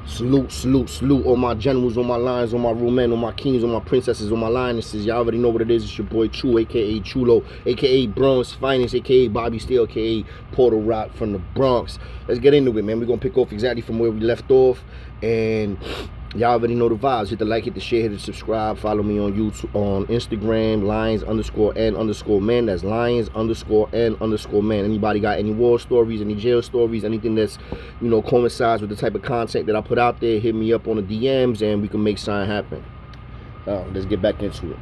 Salute, salute, salute all my generals, all my lions, all my real men, all my kings, all my princesses, all my lionesses. Y'all already know what it is. It's your boy Chu, aka Chulo, aka Bronx Finest, aka Bobby Steele, aka Portal Rock from the Bronx. Let's get into it, man. We're gonna pick off exactly from where we left off. And y'all already know the vibes. Hit the like, hit the share, hit the subscribe. Follow me on YouTube, on Instagram, lions_and_men. That's lions_and_men. Anybody got any war stories, any jail stories, anything that's, you know, coincides with the type of content that I put out there, hit me up on the DMs and we can make something happen. Let's get back into it.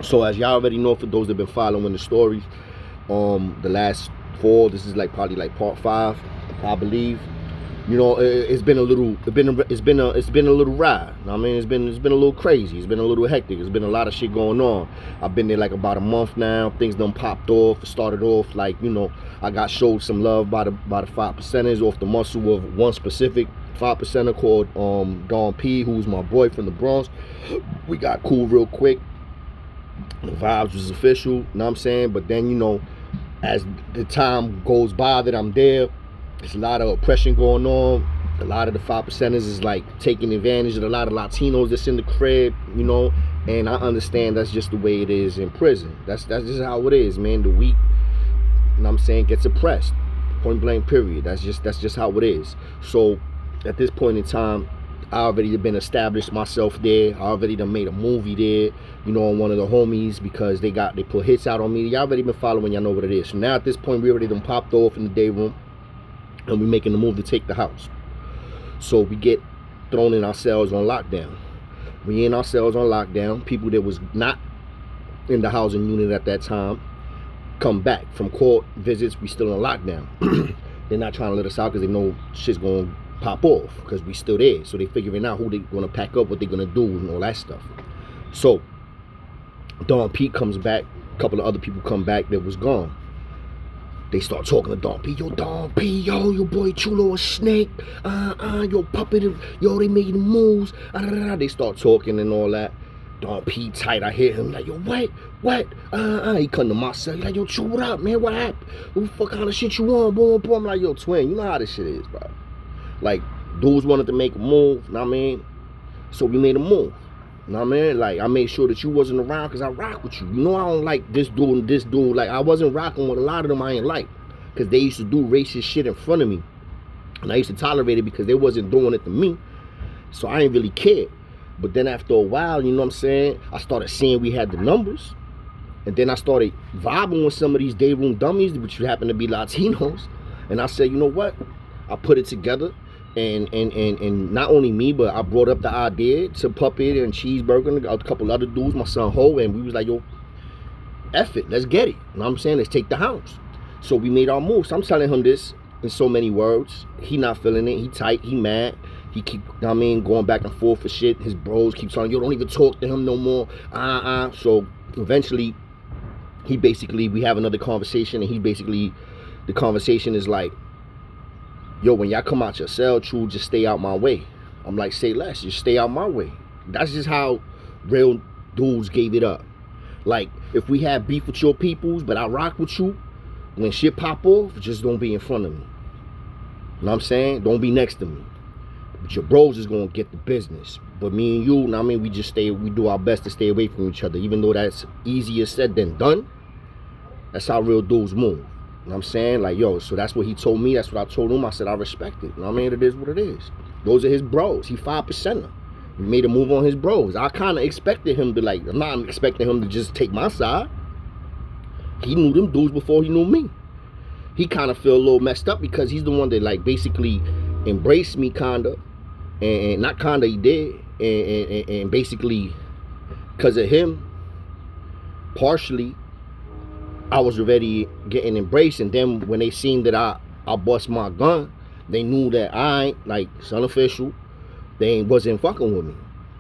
So as y'all already know, for those that have been following the stories, the last 4, this is probably part 5, I believe. You know, it's been a little ride. I mean, it's been a little crazy. It's been a little hectic. It's been a lot of shit going on. I've been there about a month now. Things done popped off. Started off you know, I got showed some love by the 5%ers off the muscle of one specific 5%er called Don P, who's my boy from the Bronx. We got cool real quick. The vibes was official. You know what I'm saying? But then, you know, as the time goes by that I'm there, there's a lot of oppression going on. A lot of the 5%ers is taking advantage of a lot of Latinos that's in the crib, you know. And I understand that's just the way it is in prison. That's just how it is, man. The weak, you know what I'm saying, gets oppressed. Point blank, period. That's just how it is. So at this point in time, I already been established myself there. I already done made a movie there, you know, on one of the homies because they put hits out on me. Y'all already been following, y'all know what it is. So now at this point, we already done popped off in the day room. And we're making the move to take the house. So we get thrown in ourselves on lockdown. We in ourselves on lockdown. People that was not in the housing unit at that time come back from court visits. We still on lockdown. They're not trying to let us out because they know shit's going to pop off because we still there. So they figuring out who they going to pack up, what they're going to do, and all that stuff. So Don Pete comes back. A couple of other people come back that was gone. They start talking to Don P. Yo, Don P, yo, your boy Chulo a snake. Yo, puppet, yo, they making moves. They start talking and all that. Don P tight. I hear him like, yo, what? He come to my cell. He like, yo, Chu, what up, man? What happened? What the fuck kind of shit you on? Boom, boom. I'm like, yo, twin, you know how this shit is, bro. Dudes wanted to make a move, you know what I mean? So we made a move. You know what I mean? I made sure that you wasn't around because I rock with you. You know I don't like this dude and this dude. I wasn't rocking with a lot of them I ain't like. Because they used to do racist shit in front of me. And I used to tolerate it because they wasn't doing it to me. So I ain't really care. But then after a while, you know what I'm saying? I started seeing we had the numbers. And then I started vibing with some of these day room dummies, which happen to be Latinos. And I said, you know what? I put it together. And not only me, but I brought up the idea to Puppet and Cheeseburger and a couple other dudes, my son Ho, and we was like, yo, F it, let's get it. You know what I'm saying? Let's take the house. So we made our moves. So I'm telling him this in so many words. He not feeling it. He tight. He mad. He keep, you know what I mean, going back and forth for shit. His bros keep telling, yo, don't even talk to him no more. So eventually, we have another conversation, and the conversation is like, yo, when y'all come out your cell, True, just stay out my way. I'm like, say less, just stay out my way. That's just how real dudes gave it up. If we have beef with your peoples, but I rock with you, when shit pop off, just don't be in front of me. You know what I'm saying? Don't be next to me. But your bros is gonna get the business. But me and you, know what I mean, we do our best to stay away from each other, even though that's easier said than done. That's how real dudes move. You know what I'm saying? Yo, so that's what he told me. That's what I told him. I said, I respect it. You know what I mean? It is what it is. Those are his bros. He 5%er. We made a move on his bros. I kind of expected him to, I'm not expecting him to just take my side. He knew them dudes before he knew me. He kind of feel a little messed up because he's the one that, basically embraced me, kind of. And not kind of, he did. And basically, because of him, partially, I was already getting embraced, and then when they seen that I bust my gun, they knew that I ain't, son official, they wasn't fucking with me.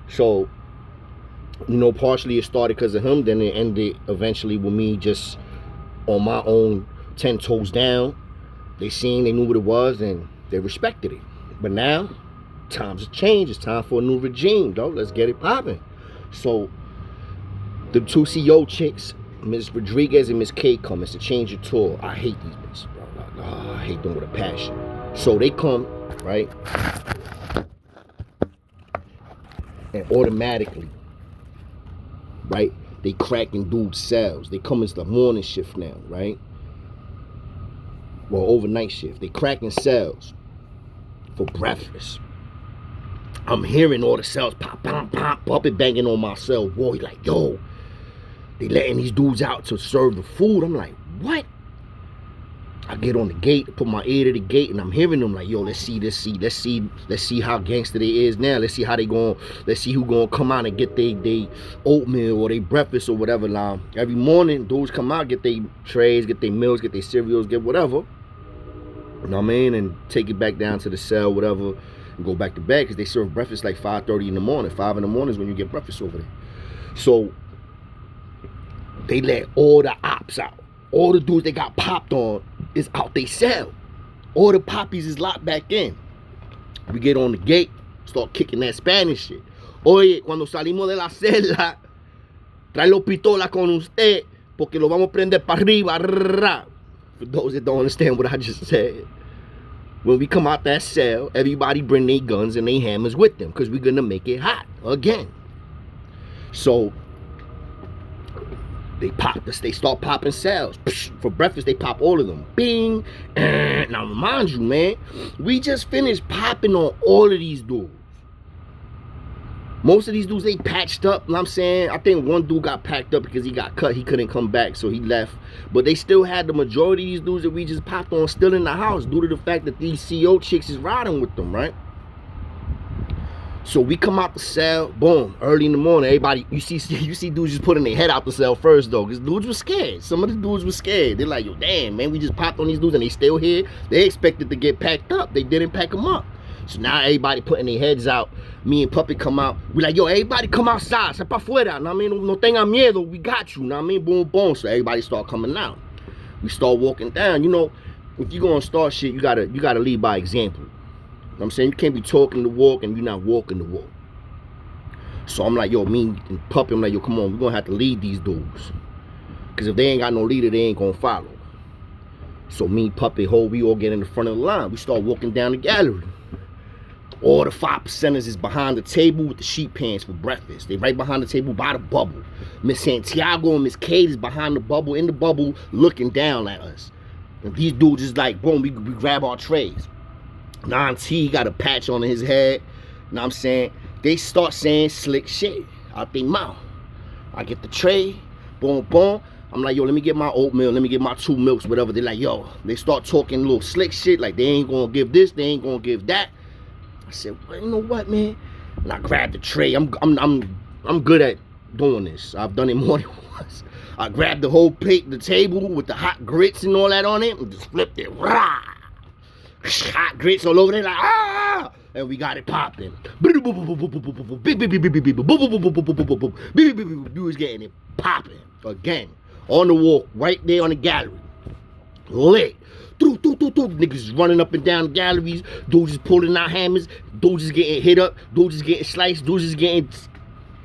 So, you know, partially it started because of him, then it ended eventually with me just on my own, 10 toes down. They knew what it was, and they respected it. But now, times have changed. It's time for a new regime, though. Let's get it popping. So, the 2 CO chicks, Ms. Rodriguez and Ms. K come. It's a change of tour. I hate these bitches, bro. I hate them with a passion. So they come, right? And automatically, right, they cracking dudes' cells. They come into the morning shift now, right? Well, overnight shift. They cracking cells for breakfast. I'm hearing all the cells pop, pop, pop, puppy banging on my cell. Boy, like, yo, they letting these dudes out to serve the food. I'm like, what? I get on the gate, put my ear to the gate, and I'm hearing them like, yo, let's see how gangster they is now. Let's see how they going, let's see who gonna come out and get they oatmeal or they breakfast or whatever. Now, every morning, dudes come out, get their trays, get their meals, get their cereals, get whatever. You know what I mean? And take it back down to the cell, whatever, and go back to bed, because they serve breakfast like 5:30 in the morning. 5 in the morning is when you get breakfast over there. So, they let all the ops out. All the dudes they got popped on is out they cell. All the poppies is locked back in. We get on the gate, start kicking that Spanish shit. Oye, cuando salimos de la celda, trae los pistolas con usted, porque lo vamos a prender para arriba. For those that don't understand what I just said, when we come out that cell, everybody bring their guns and their hammers with them, because we're gonna make it hot again. So they start popping cells. For breakfast, they pop all of them. Bing. Now, mind you, man, we just finished popping on all of these dudes. Most of these dudes, they patched up, you know what I'm saying? I think one dude got packed up because he got cut. He couldn't come back, so he left. But they still had the majority of these dudes that we just popped on still in the house due to the fact that these CO chicks is riding with them, right? So we come out the cell, boom, early in the morning. Everybody, you see dudes just putting their head out the cell first, though, because dudes were scared. Some of the dudes were scared. They're like, yo, damn, man, we just popped on these dudes and they still here. They expected to get packed up. They didn't pack them up. So now everybody putting their heads out. Me and Puppy come out. We like, yo, everybody come outside. Se pa fuera. I mean, no tenga miedo. We got you. I mean, boom, boom. So everybody start coming out. We start walking down. You know, if you're gonna start shit, you gotta lead by example. You know what I'm saying? You can't be talking the walk and you're not walking the walk. So I'm like, yo, me and Puppy, I'm like, yo, come on, we're gonna have to lead these dudes. Because if they ain't got no leader, they ain't gonna follow. So me, Puppy, we all get in the front of the line. We start walking down the gallery. All the 5%ers is behind the table with the sheet pans for breakfast. They right behind the table by the bubble. Miss Santiago and Miss Kate is behind the bubble, in the bubble, looking down at us. And these dudes is like, boom, we grab our trays. Non-T got a patch on his head. You know what I'm saying? They start saying slick shit out their mouth. I get the tray, boom, boom. I'm like, yo, let me get my oatmeal, let me get my 2 milks, whatever. They're like, yo, they start talking little slick shit, like they ain't gonna give this, they ain't gonna give that. I said, well, you know what, man? And I grabbed the tray. I'm good at doing this. I've done it more than once. I grabbed the whole plate, the table with the hot grits and all that on it, and just flipped it. Rah! Hot grits all over there, like, ah! And we got it popping. We was getting it popping again. On the walk, right there on the gallery. Lit. Niggas running up and down the galleries. Dudes is pulling out hammers. Dudes is getting hit up. Dudes is getting sliced. Dudes is getting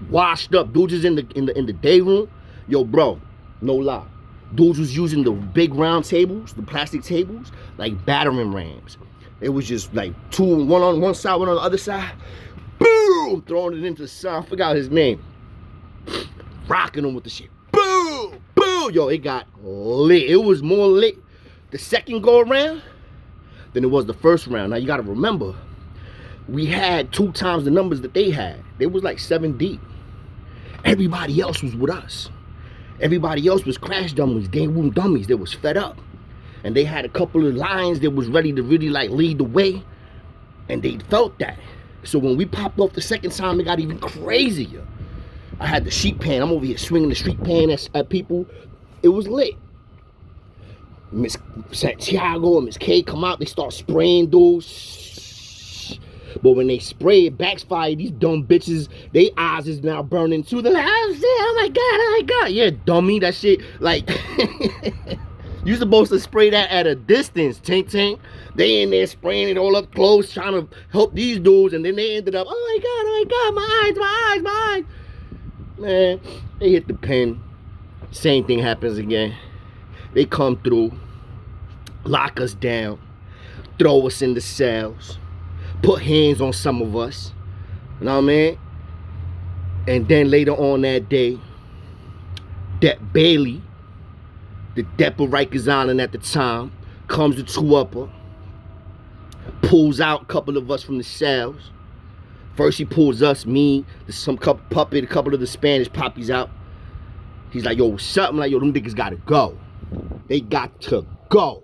washed up. Dudes is in the day room. Yo, bro, no lie. Dudes was using the big round tables, the plastic tables, like battering rams. It was just like 2, one on one side, one on the other side. Boom! Throwing it into the sun. I forgot his name. Rocking them with the shit. Boom! Boom! Yo, it got lit. It was more lit the second go around than it was the first round. Now you gotta remember, we had 2 times the numbers that they had. They was like 7 deep. Everybody else was with us. Everybody else was crash dummies, day room dummies. They was fed up. And they had a couple of lines that was ready to really like lead the way. And they felt that. So when we popped off the second time, it got even crazier. I had the sheet pan. I'm over here swinging the sheet pan at people. It was lit. Miss Santiago and Miss K come out. They start spraying dudes. But when they spray, it backfire. These dumb bitches, they eyes is now burning too. They're like, oh my God, oh my God. Yeah, dummy, that shit, like, you supposed to spray that at a distance, tink tink. They in there spraying it all up close, trying to help these dudes, and then they ended up, oh my God, my eyes. Man, they hit the pen. Same thing happens again. They come through, lock us down, throw us in the cells, put hands on some of us. You know what I mean? And then later on that day, Depp Bailey, the Depp of Rikers Island at the time, comes to 2-upper, pulls out a couple of us from the cells. First he pulls us, me, some puppet, a couple of the Spanish poppies out. He's like, yo, what's up? I'm like, yo, them niggas gotta go. They got to go.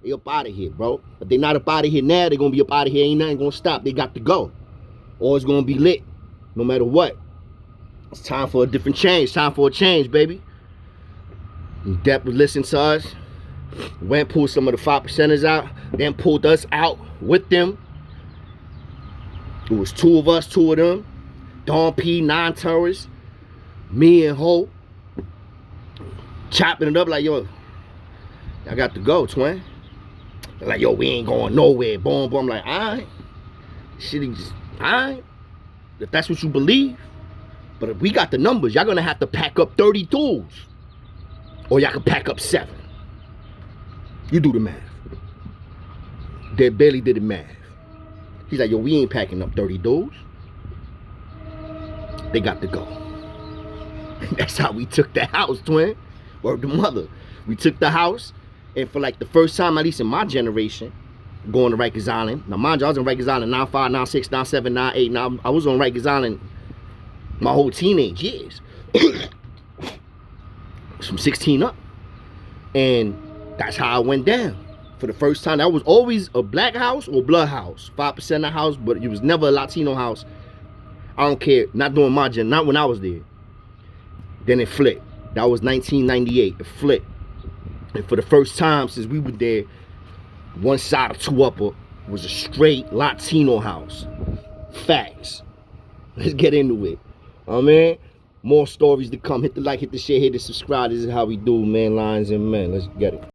They up out of here, bro. If they not up out of here now, they gonna be up out of here. Ain't nothing gonna stop. They got to go. Or it's gonna be lit, no matter what. It's time for a different change. Time for a change, baby. And Depp would listen to us. Went, pulled some of the 5%ers out. Then pulled us out with them. It was 2 of us, 2 of them. Don P, 9 terrorists. Me and Ho. Chopping it up like, yo, I got to go, twin. They're like, yo, we ain't going nowhere. Boom, boom. I'm like, alright. Shit, just, alright. If that's what you believe. But if we got the numbers, y'all gonna have to pack up 30 dudes. Or y'all can pack up 7. You do the math. Depp Bailey did the math. He's like, yo, we ain't packing up 30 dudes. They got to go. That's how we took the house, twin. Word to mother. We took the house, and for like the first time, at least in my generation, going to Rikers Island. Now, mind you, I was in Rikers Island 95, 96, 97, 98. Now, I was on Rikers Island my whole teenage years. From 16 up. And that's how I went down. For the first time, that was always a black house or blood house. 5% house, but it was never a Latino house. I don't care. Not during my gen, not when I was there. Then it flipped. That was 1998. It flipped. And for the first time since we were there, one side of 2-upper was a straight Latino house. Facts. Let's get into it. Oh man, more stories to come. Hit the like, hit the share, hit the subscribe. This is how we do, man. Lions and men. Let's get it.